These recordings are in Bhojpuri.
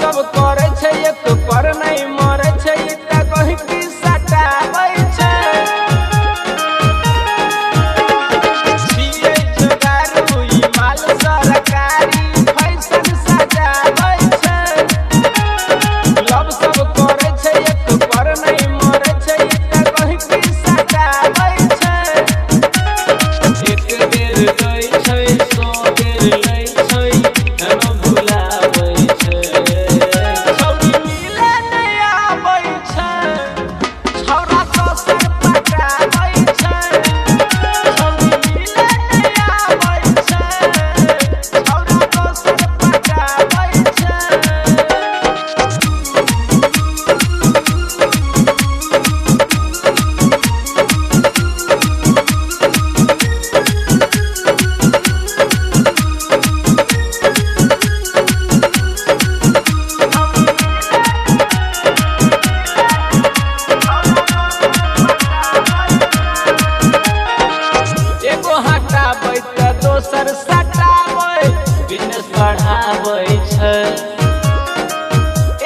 सब करे छै एक पर नहीं मरे छै त कहि की सटाबै छै छियै जुगारू ई माल सरकारी फैशन सजाबै छै लब सब करे छै एक पर नहीं मरे छै त कहि की सटाबै छै एक बेर दै छै सौ बेर लै छै न भुलाबै छै छौरी मिले नहीं आबै छै छौरा दोसर पटाबै छै छौरी मिले नहीं आबै छै छौरा दोसर पटाबै छै एगो हटाबै त दोसर सटाबै बिजनेस बढ़ाबै छै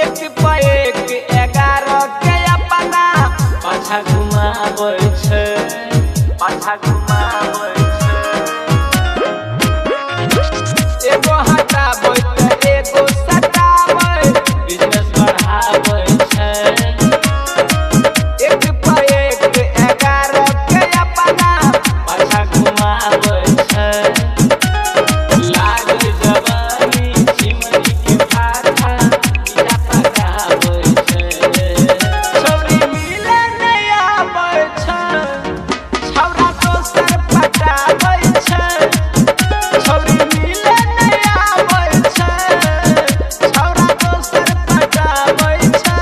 एक पे एक 11 के अपना पाछा घुमाबै छै पाछा घुमाबै छै एगो हटाबै त एगो सटाबै बिजनेस बढ़ाबै छै एक पे एक 11 के अपना पाछा घुमाबै छै लागल जवानी चिमनी के फाटा पीला पकाबै छै छौरी मिले नहीं आबै छै छौरा दोसर पटाबै छै छौरी मिले नहीं आबै छै छौरा दोसर पटाबै छै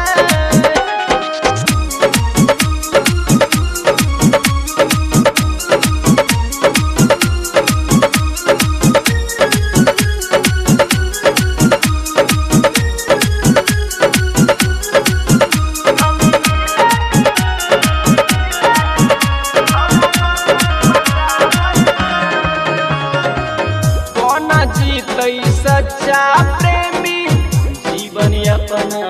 कोना जीतै सच्चा प्रेमी जीवन अपना